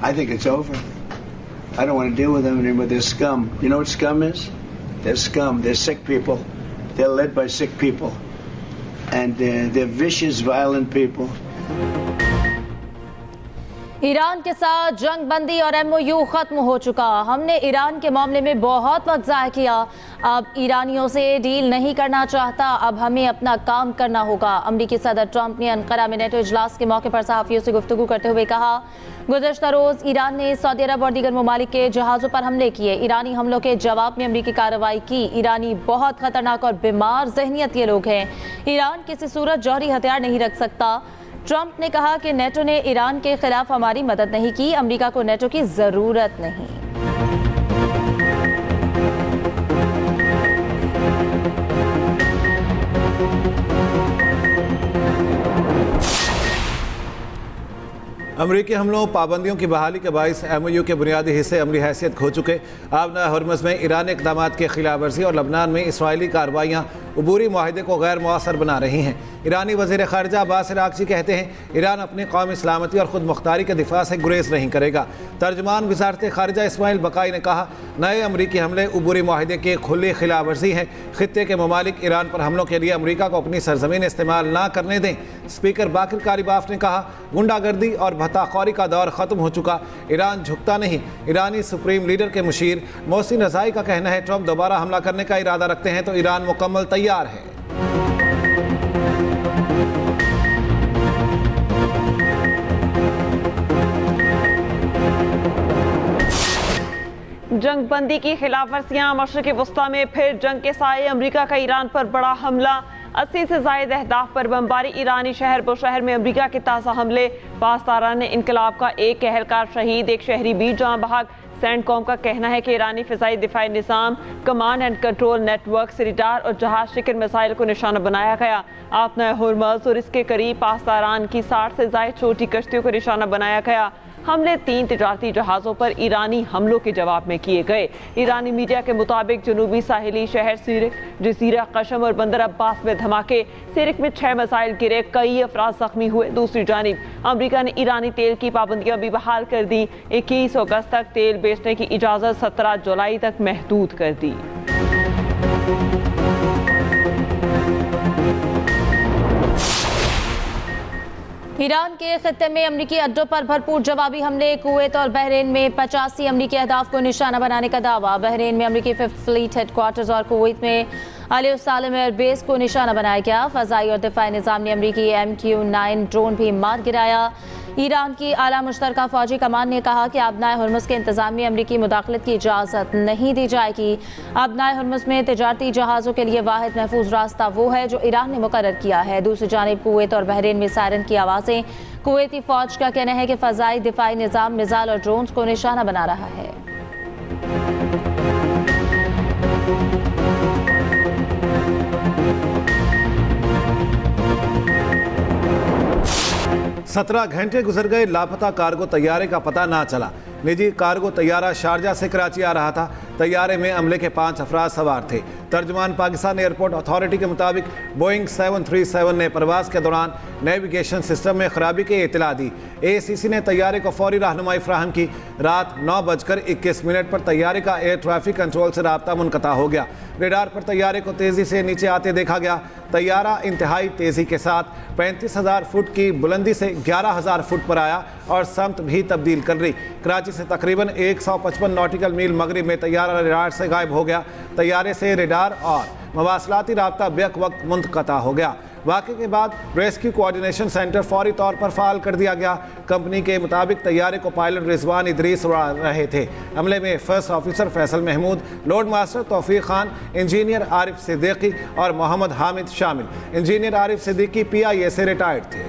I think it's over. I don't want to deal with them anymore. They're scum. You know what scum is? They're scum. They're sick people. They're led by sick people. And they're vicious, violent people. Iran के साथ जंग बंदी और MOU खत्म हो चुका। हमने Iran के मामले में बहुत वक्त ज़ाया किया। अब ईरानियों से डील नहीं करना चाहता। अब हमें अपना काम करना होगा। अमरीकी सदर ट्रंप ने अंकारा में नेटो इजलास के मौके पर सहाफ़ियों से गुफ्तगू करते हुए कहा, गुज़श्ता रोज़ ईरान ने सऊदी अरब और दीगर ममालिक के जहाज़ों पर हमले किए। ईरानी हमलों के जवाब में अमरीकी कार्रवाई की। ईरानी बहुत खतरनाक और बीमार जहनियत के लोग हैं। ईरान किसी सूरत जौहरी हथियार नहीं रख सकता। ट्रंप ने कहा कि नेटो ने ईरान के खिलाफ हमारी मदद नहीं की। अमेरिका को नेटो की जरूरत नहीं। अमरीकी हमलों पाबंदियों की बहाली के बायस MOU के बुनियादी हिस्से अमली हैसियत खो चुके। आबना हरमज़ में ईरानी इक़दाम की खिलाफ वर्जी और लबनान में इसराइली कार्रवाइयाँ अबूरी माहिदे को गैर मुअस्सर बना रही हैं। ईरानी वज़ीर ख़ारिजा अब्बास अराग़ची कहते हैं, ईरान अपनी कौमी सलामती और ख़ुद मुख्तारी के दिफा से गुरेज नहीं करेगा। तर्जमान वज़ारत ख़ारिजा इस्माइल बकाई ने कहा, नए अमरीकी हमले अबूरी माहिदे की खुली खिलाफ वर्जी है। ख़ित्ते के ममालिक ईरान पर हमलों के लिए अमरीका को अपनी सरजमीन इस्तेमाल ना करने दें। स्पीकर बाकिर कारिबाफ ने कहा, गुंडागर्दी और भत्ताखोरी का दौर ख़त्म हो चुका। ईरान झुकता नहीं। ईरानी सुप्रीम लीडर के मुशीर मोहसिन रज़ाई का कहना है, ट्रंप दोबारा हमला करने का इरादा रखते हैं तो ईरान मुकम्मल तैयार है। जंग बंदी की खिलाफ वर्जियाँ। मशरिक़ वस्ता में फिर जंग के साए। अमरीका का ईरान पर बड़ा हमला। 80 से ज़ायद अहदाफ पर बमबारी। ईरानी शहर बुशहर में अमरीका के ताज़ा हमले। पासदारान इनकलाब का एक एहलकार शहीद, एक शहरी भी जाँ बहक। सेंटकॉम का कहना है कि ईरानी फ़िज़ाई दिफाई निज़ाम, कमांड एंड कंट्रोल नेटवर्क से रडार और जहाज शिकन मिसाइल को निशाना बनाया गया। आबना हरमुज़ और इसके करीब पासदारान की 60 से ज़ायद छोटी कश्तियों को निशाना बनाया गया। हमले 3 तिजारती जहाज़ों पर ईरानी हमलों के जवाब में किए गए। ईरानी मीडिया के मुताबिक जनूबी साहिली शहर सिरिक, जजीरा कशम और बंदर अब्बास में धमाके। सिरिक में 6 मिसाइल गिरे, कई अफराद जख्मी हुए। दूसरी जानिब अमरीका ने ईरानी तेल की पाबंदियां भी बहाल कर दी। 21 अगस्त तक तेल बेचने की इजाज़त 17 जुलाई तक महदूद कर दी। ईरान के खित्ते में अमरीकी अड्डों पर भरपूर जवाबी हमले। कुवैत और बहरीन में 85 अमरीकी अहदाफ को निशाना बनाने का दावा। बहरीन में अमरीकी 5th फ्लीट हेडक्वार्टर्स और कुवैत में अली सालिम एयरबेस को निशाना बनाया गया। फ़ज़ाई और दिफाई निज़ाम ने अमरीकी MQ-9 ड्रोन भी मार गिराया। ईरान की आला मुश्तरका फ़ौजी कमान ने कहा कि आबनाए हरमुज़ के इंतज़ाम में अमरीकी मुदाखलत की इजाज़त नहीं दी जाएगी। आबनाए हरमुज़ में तिजारती जहाज़ों के लिए वाहिद महफूज रास्ता वो है जो ईरान ने मुकर्रर किया है। दूसरी जानिब कुवैत और बहरीन में सायरन की आवाज़ें। कुवैती फ़ौज का कहना है कि फ़ज़ाई दिफाई निज़ाम मिसाइल और ड्रोन्स को निशाना बना रहा है। 17 घंटे गुजर गए, लापता कार्गो तैयारे का पता ना चला। निजी कार्गो तैयारा शारजा से कराची आ रहा था। तैयारे में अमले के 5 अफराद सवार थे। तर्जुमान पाकिस्तान एयरपोर्ट अथॉरिटी के मुताबिक बोइंग 737 ने परवाज के दौरान नेविगेशन सिस्टम में खराबी की इतला दी। ACC ने तैयारे को फौरी रहनुमाई फ्राहम की। रात 9:21 पर तैयारे का एयर ट्रैफिक कंट्रोल से राब्ता मुनक़ता हो गया। रेडार पर तैयारे को तेज़ी से नीचे आते देखा गया। तैयारा इंतहाई तेज़ी के साथ 35,000 फुट की बुलंदी से 11,000 फुट पर आया और समत भी तब्दील कर ली। कराची से तकरीबन 155 नॉटिकल मील मगरिब में तैयारा रेडार से गायब हो गया। तैयारे से रेडार और मवासलाती राब्ता बेक वक्त मुनक़ता हो गया। वाक़े के बाद रेस्क्यू कोऑर्डिनेशन सेंटर फौरी तौर पर फ़ाल कर दिया गया। कंपनी के मुताबिक तैयारे को पायलट रिजवान इदरीस उड़ा रहे थे। हमले में first officer Faisal Mahmood, load master Taufiq Khan, engineer Arif Siddiqui और मोहम्मद हामिद शामिल। इंजीनियर आरिफ सिद्दीकी PIA से रिटायर्ड थे।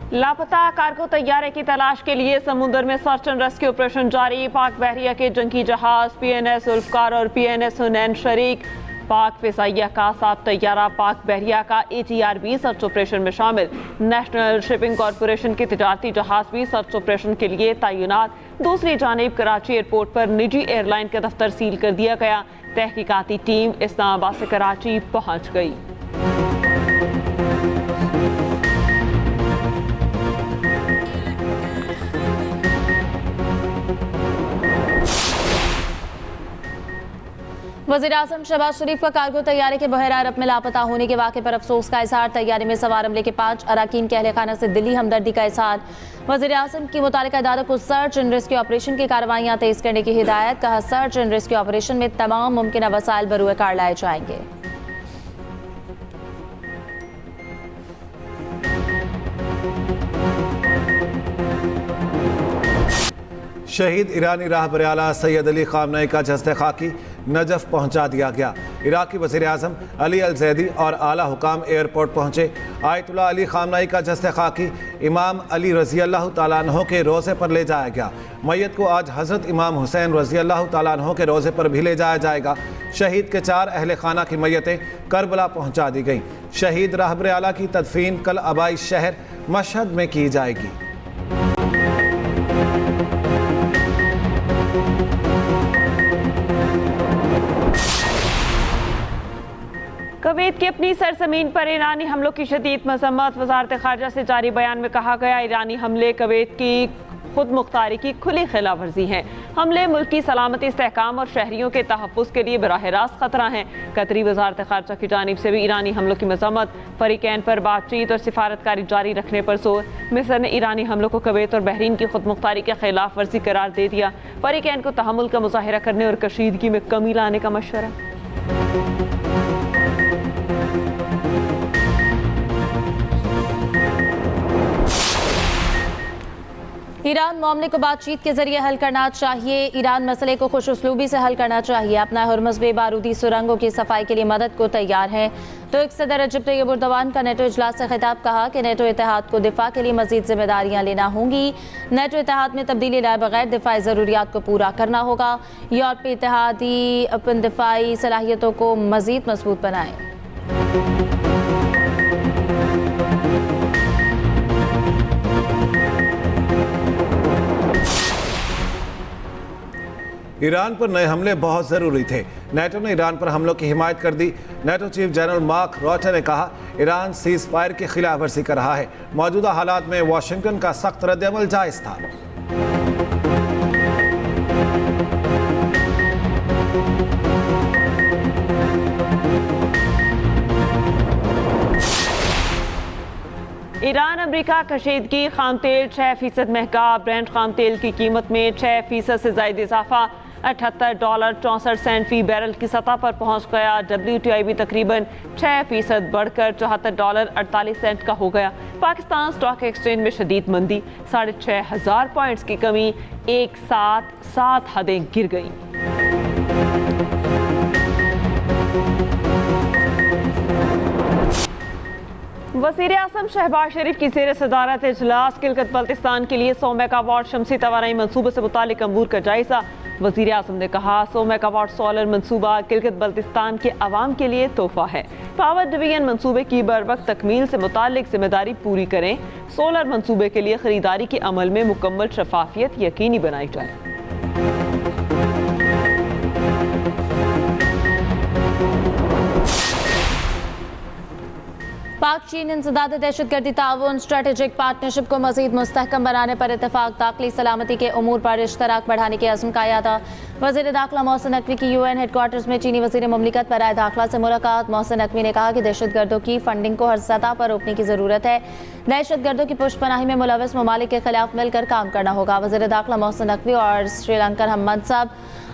लापता कार्गो तैयारे की तलाश के लिए समुद्र में सर्च एंड रेस्क्यू ऑपरेशन जारी। पाक बहरिया के जंगी जहाज PNS उल्फकार और PNS हुनैन शरीक। पाक फ़िज़ाइया का साब तैयारा पाक बहरिया का ATRB सर्च ऑपरेशन में शामिल। नेशनल शिपिंग कॉरपोरेशन के तिजारती जहाज भी सर्च ऑपरेशन के लिए तैनात। दूसरी जानिब कराची एयरपोर्ट पर निजी एयरलाइन का दफ्तर सील कर दिया गया। तहकीकाती टीम इस्लामाबाद से कराची पहुँच गई। वज़ीर-ए-आज़म शहबाज शरीफ का कार्गो तैयारे के बहर अरब में लापता होने के वाक़े पर अफसोस का इजहार। तैयारे में सवार अमले के 5 अरकान के अहले खाना से दिली हमदर्दी का इजहार। वज़ीर-ए-आज़म की मुतालिका इदारों को सर्च एंड रेस्क्यू ऑपरेशन की कार्रवाइयाँ तेज़ करने की हिदायत। कहा, सर्च एंड रेस्क्यू ऑपरेशन में तमाम मुमकिन वसाइल बरूए कार लाए जाएंगे। शहीद ईरानी राहबर आला सैयद अली ख़ामनेई का जस्द खाकी नजफ़ पहुंचा दिया गया। इराक़ी वज़ीर-ए-आज़म अली अल ज़ैदी और आला हुकाम एयरपोर्ट पहुंचे। आयतुल्लाह अली ख़ामनेई का जस्द खाकी इमाम अली रज़ी अल्लाह तआला अन्हु के रोज़े पर ले जाया गया। मैयत को आज हज़रत इमाम हुसैन रज़ी अल्लाह तआला अन्हु के रोज़े पर भी ले जाया जाएगा। शहीद के 4 अहले खाना की मैयतें करबला पहुँचा दी गईं। शहीद राहबर आला की तदफीन कल आबाई शहर मशहद में की जाएगी। कुवैत की अपनी सरजमीन पर ईरानी हमलों की शदीद मजम्मत। वजारत खारजा से जारी बयान में कहा गया, ईरानी हमले कुवैत की खुद मुख्तारी की खुली खिलाफ वर्जी हैं। हमले मुल्क की सलामती, इस्तेहकाम और शहरियों के तहफ़्फ़ुज़ के लिए बराह रास्त खतरा हैं। कतरी वजारत खारजा की जानिब से भी ईरानी हमलों की मजम्मत, फरीकैन पर बातचीत और सिफारतकारी जारी रखने पर जोर। मिस्र ने ईरानी हमलों को कुवैत और बहरीन की खुद मुख्तारी के खिलाफ वर्जी करार दे दिया। फरीकैन को तहम्मुल का मुजाहिरा करने और कशीदगी में कमी लाने का मशवरा। ईरान मामले को बातचीत के जरिए हल करना चाहिए। ईरान मसले को खुश उसलूबी से हल करना चाहिए। अपना हुर्मुज़ में बारूदी सुरंगों की सफाई के लिए मदद को तैयार है। तुर्क सदर रजब तय्यब एर्दोगान का नेटो इजलास से खिताब। कहा कि नेटो इत्तेहाद को दिफा के लिए मजीद जिम्मेदारियां लेना होंगी। नेटो इत्तेहाद में तब्दीली लाए बगैर दिफाई ज़रूरियात को पूरा करना होगा। यूरोपीय इत्तेहादी अपन दिफाई सलाहियतों को मजीद मजबूत बनाए। ईरान पर नए हमले बहुत ज़रूरी थे। नेटो ने ईरान पर हमलों की हिमायत कर दी। नेटो चीफ जनरल मार्क रॉटे ने कहा, ईरान सीज़ फायर की खिलाफ वर्जी कर रहा है। मौजूदा हालात में वाशिंगटन का सख्त रद्द-ए-अमल जायज़ था। ईरान अमरीका कशीदगी, खाम तेल 6% महंगा। ब्रेंट खाम तेल की कीमत में 6% से ज़ायद इजाफा। $78.64 फी बैरल की सतह पर पहुंच गया। WTI भी तकरीबन 6% बढ़कर $74.48 का हो गया। पाकिस्तान स्टॉक एक्सचेंज में शदीद मंदी, 6,500 पॉइंट्स की कमी, एक साथ 7 हदें गिर गईं। वज़ीर-ए-आज़म शहबाज शरीफ की ज़ेर सदारत इजलास। गिलगित बल्तिस्तान के लिए 100 मेगावाट शमसी तवानाई मनसूबे से मुतालिक अमूर का जायजा। वज़ीर-ए-आज़म ने कहा, 100 मेगावाट सोलर मनसूबा गिलगित बल्तिस्तान के अवाम के लिए तोहफा है। पावर डिवीजन मनसूबे की बरवक्त तकमील से मुतालिक जिम्मेदारी पूरी करें। सोलर मनसूबे के लिए खरीदारी के अमल में मुकम्मल शफाफियत यकीनी बनाई जाए। पाक चीन इंसदाद दहशतगर्दी ताउन स्ट्रेटेजिक पार्टनरशिप को मजीद मुस्तहकम बनाने पर इतफाक। दाखिली सलामती के उमूर पर इश्तराक बढ़ाने के अज़्म का यादा। वज़ीर दाखिला मोहसिन नकवी की UN हेडक्वार्टर्स में चीनी वज़ीर मुमलिकत बराए दाखिला से मुलाकात। मोहसिन नकवी ने कहा कि दहशतगर्दों की फंडिंग को हर सतह पर रोकने की ज़रूरत है। दहशतगर्दों की पुष्पनाही में मुलविस ममालिक के खिलाफ मिलकर काम करना होगा। वज़ीर दाखिला मोहसिन नकवी और श्रीलंकन हममनसब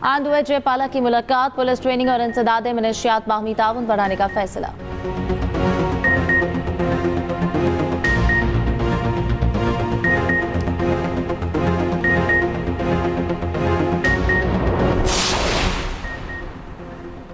आंदुए जयपाला की मुलाकात। पुलिस ट्रेनिंग और इंसदाद मिलिशियात बाहमी ताउन बढ़ाने का फैसला।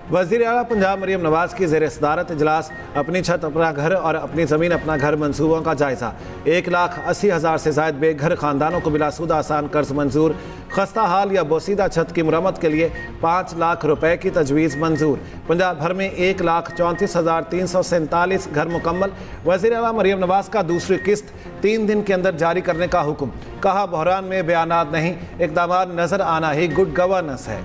वज़ीर आला पंजाब मरीम नवाज की ज़ेर सदारत इजलास। अपनी छत अपना घर और अपनी ज़मीन अपना घर मनसूबों का जायज़ा। 1,80,000 से ज़ायद बेघर ख़ानदानों को बिलासूद आसान कर्ज मंजूर। खस्ता हाल या बोसीदा छत की मुरम्मत के लिए 5 लाख रुपए की तजवीज़ मंजूर। पंजाब भर में 1,34,347 घर मुकम्मल। वज़ीर आला मरीम नवाज का दूसरी किस्त 3 दिन के अंदर जारी करने का हुक्म। कहा, बहरान में बयानात नहीं, इक़दामात नज़र आना ही गुड गवर्नेंस है।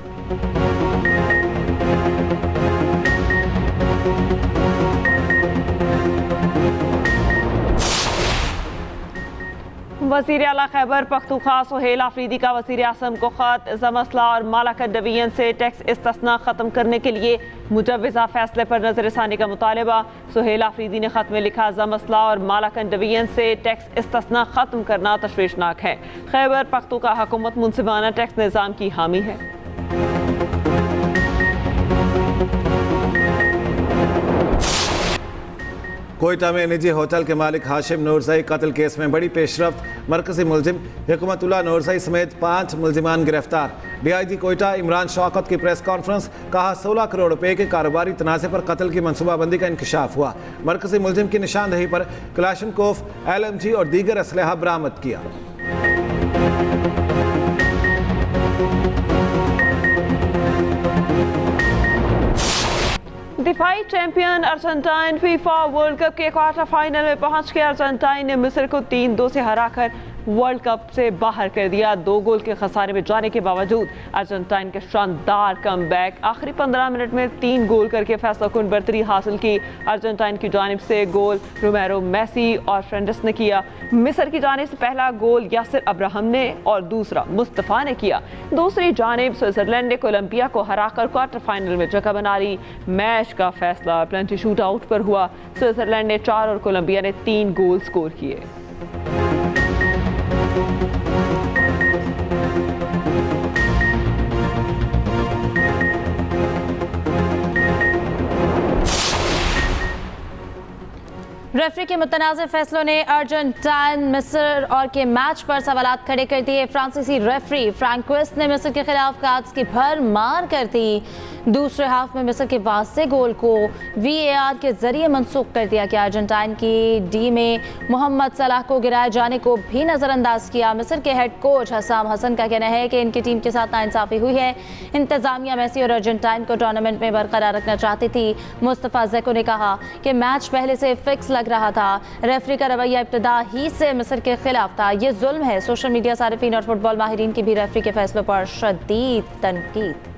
वज़ीर आला खैबर पख्तूनख्वा सुहेल आफरीदी का वज़ीर आज़म को ख़त। ज़मस्ला और मालाकट डिवीजन से टैक्स इस्तिस्ना ख़त्म करने के लिए मुजव्वज़ा फैसले पर नज़रसानी का मुतालबा। सुहेल आफरीदी ने ख़त में लिखा, ज़मस्ला और मालाकट डिवीजन से टैक्स इस्तिस्ना ख़त्म करना तशवीशनाक है। खैबर पख्तूनख्वा हुकूमत मुनसिफाना टैक्स निज़ाम की हामी है। कोयटा में निजी होटल के मालिक हाशिम नूरज़ई कत्ल केस में बड़ी पेशरफ्त। मरकजी मुलजिम हिकमतुल्लाह नूरज़ई समेत 5 मुलजिमान गिरफ्तार। DIG कोयटा इमरान शौकत की प्रेस कॉन्फ्रेंस। कहा 16 करोड़ रुपए के कारोबारी तनाज़े पर कत्ल की मनसूबाबंदी का इंकशाफ हुआ। मरकजी मुलजिम की निशानदही पर क्लाशनकोफ, LMG और दीगर असलहा बरामद किया। दिफाई champion Argentine FIFA World Cup के क्वार्टर फाइनल में पहुंच के अर्जेंटाइन ने मिस्र को 3-2 से हराकर वर्ल्ड कप से बाहर कर दिया। 2 गोल के खसारे में जाने के बावजूद अर्जेंटाइन के शानदार कमबैक। आखिरी 15 मिनट में 3 गोल करके फैसलाकुन बर्तरी हासिल की। अर्जेंटाइन की जानिब से गोल रोमेरो मेसी और फ्रेंडस ने किया। मिस्र की जानिब से पहला गोल यासिर अब्राहम ने और दूसरा मुस्तफ़ा ने किया। दूसरी जानिब स्विट्जरलैंड ने कोलंबिया को हराकर क्वार्टर फाइनल में जगह बना ली। मैच का फैसला पेनल्टी शूट आउट पर हुआ। स्विट्जरलैंड ने 4 और कोलंबिया ने 3 गोल स्कोर किए। रेफरी के मुतनाज़िर फैसलों ने अर्जेंटाइन मिस्र और के मैच पर सवालात खड़े कर दिए। फ्रांसीसी रेफरी फ्रैंकोइस ने मिस्र के खिलाफ कार्ड्स की भरमार कर दी। दूसरे हाफ में मिस्र के वास्ते गोल को VAR के जरिए मनसूख कर दिया गया। अर्जेंटाइन की डी में मोहम्मद सलाह को गिराए जाने को भी नज़रअंदाज किया। मिस्र के हेड कोच हसाम हसन का कहना है कि इनकी टीम के साथ नाइंसाफ़ी हुई है। इंतज़ामिया मेसी और अर्जेंटाइन को टूर्नामेंट में बरकरार रखना चाहती थी। मुस्तफ़ा ज़ेको ने कहा कि मैच पहले से फिक्स लग रहा था। रेफरी का रवैया इब्तिदा ही से मिस्र के खिलाफ था। ये जुल्म है। सोशल मीडिया सारिफीन और फुटबॉल माहिरीन की भी रेफरी के फैसलों पर शदीद तनकीद।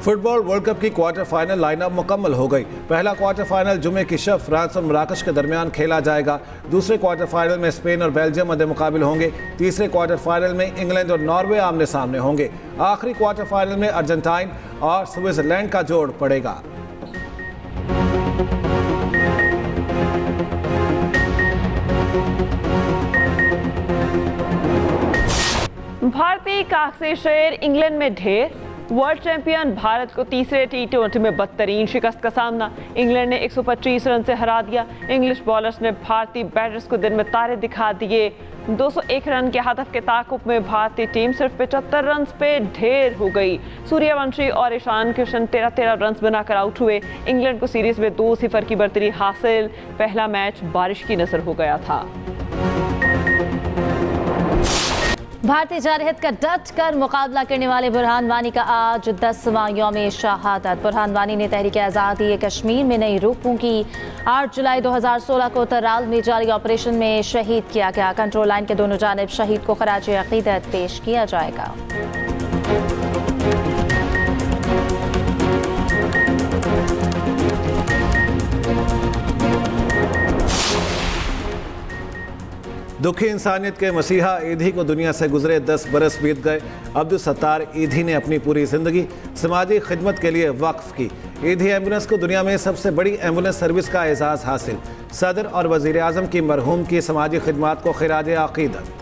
फुटबॉल वर्ल्ड कप की क्वार्टर फाइनल लाइनअप मुकम्मल हो गई। पहला क्वार्टर फाइनल जुमे की शब फ्रांस और मराकश के दरमियान खेला जाएगा। दूसरे क्वार्टर फाइनल में स्पेन और बेल्जियम मध्य मुकाबिल होंगे। तीसरे क्वार्टर फाइनल में इंग्लैंड और नॉर्वे आमने सामने होंगे। आखिरी क्वार्टर फाइनल में अर्जेंटाइन और स्विट्जरलैंड का जोड़ पड़ेगा। भारतीय कागज़ी शेर इंग्लैंड में ढेर। वर्ल्ड चैंपियन भारत को तीसरे T20 में बदतरीन शिकस्त का सामना। इंग्लैंड ने 125 रन से हरा दिया। इंग्लिश बॉलर्स ने भारतीय बैटर्स को दिन में तारे दिखा दिए। 201 रन के हदफ के ताकुब में भारतीय टीम सिर्फ 75 रन पे ढेर हो गई। सूर्यवंशी और ईशान किशन 13-13 रन बनाकर आउट हुए। इंग्लैंड को सीरीज में 2-0 की बर्तरी हासिल। पहला मैच बारिश की नजर हो गया था। भारतीय जारहित का डट कर मुकाबला करने वाले बुरहान वानी का आज 10वां यौम शहादत। बुरहान वानी ने तहरीक आज़ादी कश्मीर में नई रूह फूंकी। 8 जुलाई 2016 को तराल में जारी ऑपरेशन में शहीद किया गया। कंट्रोल लाइन के दोनों जानिब शहीद को खराज अकीदत पेश किया जाएगा। दुखी इंसानियत के मसीहा ईदी को दुनिया से गुजरे 10 बरस बीत गए। अब्दुल सत्तार ईदी ने अपनी पूरी जिंदगी समाजी खिदमत के लिए वक्फ की। ईदी एम्बुलेंस को दुनिया में सबसे बड़ी एम्बुलेंस सर्विस का एजाज़ हासिल। सदर और वज़ीर आज़म की मरहूम की समाजी खिदमात को खिराज अक़ीदत।